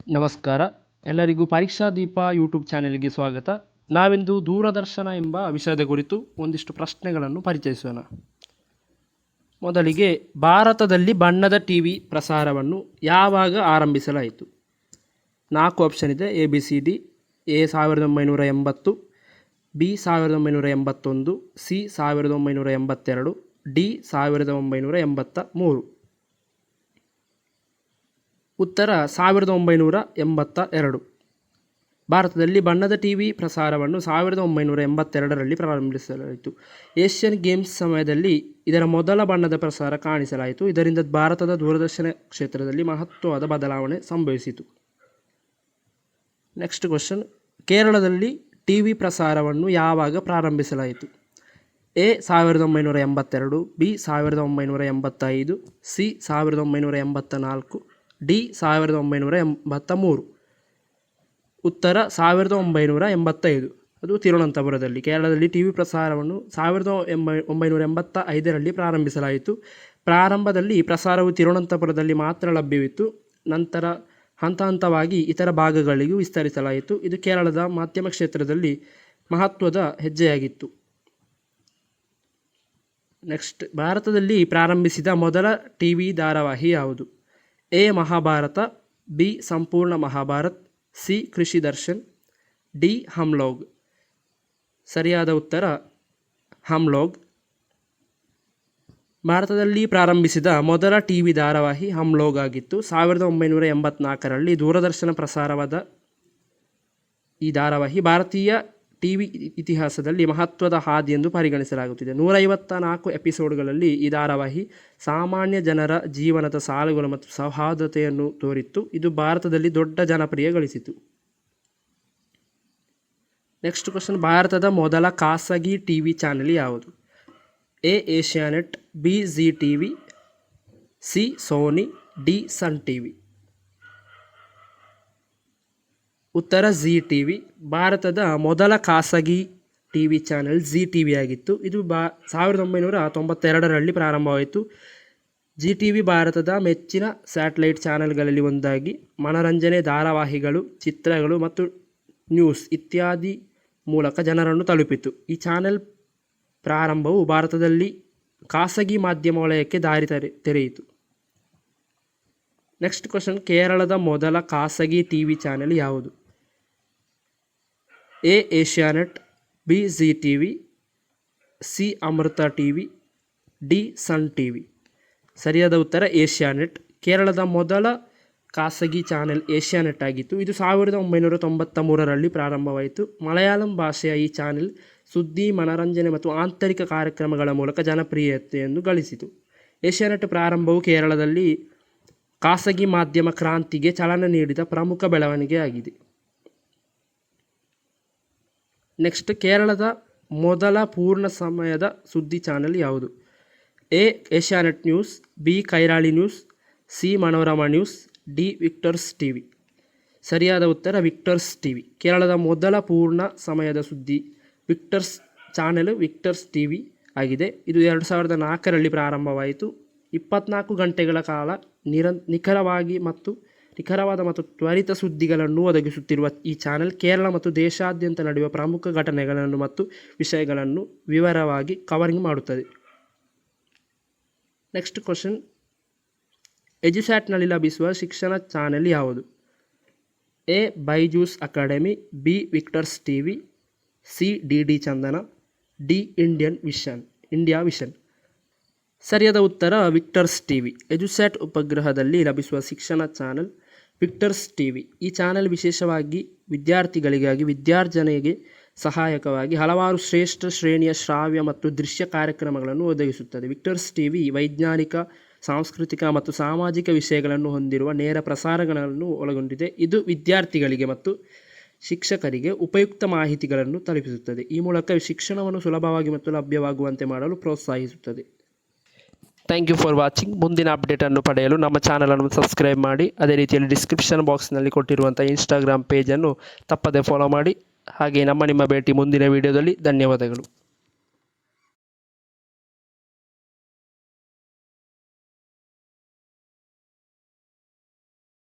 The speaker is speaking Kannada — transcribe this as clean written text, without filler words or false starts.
ನಮಸ್ಕಾರ, ಎಲ್ಲರಿಗೂ ಪರೀಕ್ಷಾ ದೀಪ ಯೂಟ್ಯೂಬ್ ಚಾನೆಲ್ಗೆ ಸ್ವಾಗತ. ನಾವಿಂದು ದೂರದರ್ಶನ ಎಂಬ ವಿಷಯದ ಕುರಿತು ಒಂದಿಷ್ಟು ಪ್ರಶ್ನೆಗಳನ್ನು ಪರಿಚಯಿಸೋಣ. ಮೊದಲಿಗೆ, ಭಾರತದಲ್ಲಿ ಬಣ್ಣದ ಟಿವಿ ಪ್ರಸಾರವನ್ನು ಯಾವಾಗ ಆರಂಭಿಸಲಾಯಿತು? 4 ಆಪ್ಷನ್ ಇದೆ. ABCD: A 1980, B 1981, C 1982, D 1983. ಉತ್ತರ 1982. ಭಾರತದಲ್ಲಿ ಬಣ್ಣದ ಟಿವಿ ಪ್ರಸಾರವನ್ನು 1982ರಲ್ಲಿ ಪ್ರಾರಂಭಿಸಲಾಯಿತು. ಏಷ್ಯನ್ ಗೇಮ್ಸ್ ಸಮಯದಲ್ಲಿ ಇದರ ಮೊದಲ ಬಣ್ಣದ ಪ್ರಸಾರ ಕಾಣಿಸಲಾಯಿತು. ಇದರಿಂದ ಭಾರತದ ದೂರದರ್ಶನ ಕ್ಷೇತ್ರದಲ್ಲಿ ಮಹತ್ವದ ಬದಲಾವಣೆ ಸಂಭವಿಸಿತು. ನೆಕ್ಸ್ಟ್ ಕ್ವಶನ್, ಕೇರಳದಲ್ಲಿ ಟಿವಿ ಪ್ರಸಾರವನ್ನು ಯಾವಾಗ ಪ್ರಾರಂಭಿಸಲಾಯಿತು? A 1982, B 1985, C 1984, D 1983. ಉತ್ತರ 1985. ಅದು ತಿರುವನಂತಪುರದಲ್ಲಿ. ಕೇರಳದಲ್ಲಿ ಟಿವಿ ಪ್ರಸಾರವನ್ನು 1985ರಲ್ಲಿ ಪ್ರಾರಂಭಿಸಲಾಯಿತು. ಪ್ರಾರಂಭದಲ್ಲಿ ಪ್ರಸಾರವು ತಿರುವನಂತಪುರದಲ್ಲಿ ಮಾತ್ರ ಲಭ್ಯವಿತ್ತು. ನಂತರ ಹಂತ ಹಂತವಾಗಿ ಇತರ ಭಾಗಗಳಿಗೂ ವಿಸ್ತರಿಸಲಾಯಿತು. ಇದು ಕೇರಳದ ಮಾಧ್ಯಮ ಕ್ಷೇತ್ರದಲ್ಲಿ ಮಹತ್ವದ ಹೆಜ್ಜೆಯಾಗಿತ್ತು. ನೆಕ್ಸ್ಟ್, ಭಾರತದಲ್ಲಿ ಪ್ರಾರಂಭಿಸಿದ ಮೊದಲ ಟಿವಿ ಧಾರಾವಾಹಿ ಯಾವುದು? A ಮಹಾಭಾರತ, B ಸಂಪೂರ್ಣ ಮಹಾಭಾರತ್, C ಕೃಷಿ ದರ್ಶನ್, D ಹಮ್ ಲೋಗ್. ಸರಿಯಾದ ಉತ್ತರ ಹಮ್ ಲೋಗ್. ಭಾರತದಲ್ಲಿ ಪ್ರಾರಂಭಿಸಿದ ಮೊದಲ ಟಿವಿ ಧಾರಾವಾಹಿ ಹಮ್ ಲೋಗ್ ಆಗಿತ್ತು. 1984ರಲ್ಲಿ ದೂರದರ್ಶನ ಪ್ರಸಾರವಾದ ಈ ಧಾರಾವಾಹಿ ಭಾರತೀಯ ಟಿವಿ ಇತಿಹಾಸದಲ್ಲಿ ಮಹತ್ವದ ಹಾದಿ ಎಂದು ಪರಿಗಣಿಸಲಾಗುತ್ತಿದೆ. 154 ಎಪಿಸೋಡ್ಗಳಲ್ಲಿ ಈ ಧಾರಾವಾಹಿ ಸಾಮಾನ್ಯ ಜನರ ಜೀವನದ ಸಾಲುಗಳು ಮತ್ತು ಸೌಹಾರ್ದತೆಯನ್ನು ತೋರಿತ್ತು. ಇದು ಭಾರತದಲ್ಲಿ ದೊಡ್ಡ ಜನಪ್ರಿಯ ಗಳಿಸಿತು. ನೆಕ್ಸ್ಟ್ ಕ್ವಶನ್, ಭಾರತದ ಮೊದಲ ಖಾಸಗಿ ಟಿವಿ ಚಾನೆಲ್ ಯಾವುದು? A Asianet, B Zee TV, C Sony, D Sun TV. ಉತ್ತರ ಜಿ ಟಿವಿ. ಭಾರತದ ಮೊದಲ ಖಾಸಗಿ ಟಿವಿ ಚಾನೆಲ್ ಜಿ ಟಿವಿ ಆಗಿತ್ತು. ಇದು 1992ರಲ್ಲಿ ಪ್ರಾರಂಭವಾಯಿತು. ಜಿ ಟಿವಿ ಭಾರತದ ಮೆಚ್ಚಿನ ಸ್ಯಾಟಲೈಟ್ ಚಾನೆಲ್ಗಳಲ್ಲಿ ಒಂದಾಗಿ ಮನರಂಜನೆ, ಧಾರಾವಾಹಿಗಳು, ಚಿತ್ರಗಳು ಮತ್ತು ನ್ಯೂಸ್ ಇತ್ಯಾದಿ ಮೂಲಕ ಜನರನ್ನು ತಲುಪಿತು. ಈ ಚಾನೆಲ್ ಪ್ರಾರಂಭವು ಭಾರತದಲ್ಲಿ ಖಾಸಗಿ ಮಾಧ್ಯಮ ವಲಯಕ್ಕೆ ದಾರಿ ತೆರೆಯಿತು. ನೆಕ್ಸ್ಟ್ ಕ್ವಶನ್, ಕೇರಳದ ಮೊದಲ ಖಾಸಗಿ ಟಿವಿ ಚಾನೆಲ್ ಯಾವುದು? A Asianet, B Zee TV, C Amrita TV, D Sun TV. ಸರಿಯಾದ ಉತ್ತರ ಏಷ್ಯಾನೆಟ್. ಕೇರಳದ ಮೊದಲ ಖಾಸಗಿ ಚಾನೆಲ್ ಏಷ್ಯಾನೆಟ್ ಆಗಿತ್ತು. ಇದು 1993ರಲ್ಲಿ ಪ್ರಾರಂಭವಾಯಿತು. ಮಲಯಾಳಂ ಭಾಷೆಯ ಈ ಚಾನೆಲ್ ಸುದ್ದಿ, ಮನರಂಜನೆ ಮತ್ತು ಆಂತರಿಕ ಕಾರ್ಯಕ್ರಮಗಳ ಮೂಲಕ ಜನಪ್ರಿಯತೆಯನ್ನು ಗಳಿಸಿತು. ಏಷ್ಯಾನೆಟ್ ಪ್ರಾರಂಭವು ಕೇರಳದಲ್ಲಿ ಖಾಸಗಿ ಮಾಧ್ಯಮ ಕ್ರಾಂತಿಗೆ ಚಾಲನೆ ನೀಡಿದ ಪ್ರಮುಖ ಬೆಳವಣಿಗೆ ಆಗಿದೆ. ನೆಕ್ಸ್ಟ್, ಕೇರಳದ ಮೊದಲ ಪೂರ್ಣ ಸಮಯದ ಸುದ್ದಿ ಚಾನೆಲ್ ಯಾವುದು? A Asianet news, B Kairali news, C Manorama news, D Victers TV. ಸರಿಯಾದ ಉತ್ತರ ವಿಕ್ಟರ್ಸ್ ಟಿವಿ. ಕೇರಳದ ಮೊದಲ ಪೂರ್ಣ ಸಮಯದ ಸುದ್ದಿ ಚಾನೆಲ್ ವಿಕ್ಟರ್ಸ್ ಟಿವಿ ಆಗಿದೆ. ಇದು 2004ರಲ್ಲಿ ಪ್ರಾರಂಭವಾಯಿತು. 24 ಗಂಟೆಗಳ ಕಾಲ ನಿಖರವಾದ ಮತ್ತು ತ್ವರಿತ ಸುದ್ದಿಗಳನ್ನು ಒದಗಿಸುತ್ತಿರುವ ಈ ಚಾನೆಲ್ ಕೇರಳ ಮತ್ತು ದೇಶಾದ್ಯಂತ ನಡೆಯುವ ಪ್ರಮುಖ ಘಟನೆಗಳನ್ನು ಮತ್ತು ವಿಷಯಗಳನ್ನು ವಿವರವಾಗಿ ಕವರಿಂಗ್ ಮಾಡುತ್ತದೆ. ನೆಕ್ಸ್ಟ್ ಕ್ವಶನ್, ಎಜುಸ್ಯಾಟ್ನಲ್ಲಿ ಲಭಿಸುವ ಶಿಕ್ಷಣ ಚಾನೆಲ್ ಯಾವುದು? A Byju's academy, B Victus TV, C DD Chandana, D India vision. ಸರಿಯಾದ ಉತ್ತರ ವಿಕ್ಟರ್ಸ್ ಟಿವಿ. ಎಜುಸ್ಯಾಟ್ ಉಪಗ್ರಹದಲ್ಲಿ ಲಭಿಸುವ ಶಿಕ್ಷಣ ಚಾನೆಲ್ ವಿಕ್ಟರ್ಸ್ ಟಿವಿ. ಈ ಚಾನೆಲ್ ವಿಶೇಷವಾಗಿ ವಿದ್ಯಾರ್ಥಿಗಳಿಗಾಗಿ ವಿದ್ಯಾರ್ಜನೆಗೆ ಸಹಾಯಕವಾಗಿ ಹಲವಾರು ಶ್ರೇಷ್ಠ ಶ್ರೇಣಿಯ ಶ್ರಾವ್ಯ ಮತ್ತು ದೃಶ್ಯ ಕಾರ್ಯಕ್ರಮಗಳನ್ನು ಒದಗಿಸುತ್ತದೆ. ವಿಕ್ಟರ್ಸ್ ಟಿವಿ ವೈಜ್ಞಾನಿಕ, ಸಾಂಸ್ಕೃತಿಕ ಮತ್ತು ಸಾಮಾಜಿಕ ವಿಷಯಗಳನ್ನು ಹೊಂದಿರುವ ನೇರ ಪ್ರಸಾರಗಳನ್ನು ಒಳಗೊಂಡಿದೆ. ಇದು ವಿದ್ಯಾರ್ಥಿಗಳಿಗೆ ಮತ್ತು ಶಿಕ್ಷಕರಿಗೆ ಉಪಯುಕ್ತ ಮಾಹಿತಿಗಳನ್ನು ತಲುಪಿಸುತ್ತದೆ. ಈ ಮೂಲಕ ಶಿಕ್ಷಣವನ್ನು ಸುಲಭವಾಗಿ ಮತ್ತು ಲಭ್ಯವಾಗುವಂತೆ ಮಾಡಲು ಪ್ರೋತ್ಸಾಹಿಸುತ್ತದೆ. Thank you for watching. ಮುಂದಿನ ಅಪ್ಡೇಟನ್ನು ಪಡೆಯಲು ನಮ್ಮ ಚಾನಲನ್ನು ಸಬ್ಸ್ಕ್ರೈಬ್ ಮಾಡಿ. ಅದೇ ರೀತಿಯಲ್ಲಿ ಡಿಸ್ಕ್ರಿಪ್ಷನ್ ಬಾಕ್ಸ್ನಲ್ಲಿ ಕೊಟ್ಟಿರುವಂಥ ಇನ್ಸ್ಟಾಗ್ರಾಮ್ ಪೇಜನ್ನು ತಪ್ಪದೆ ಫಾಲೋ ಮಾಡಿ. ಹಾಗೆ ನಿಮ್ಮ ಭೇಟಿ ಮುಂದಿನ ವಿಡಿಯೋದಲ್ಲಿ. ಧನ್ಯವಾದಗಳು.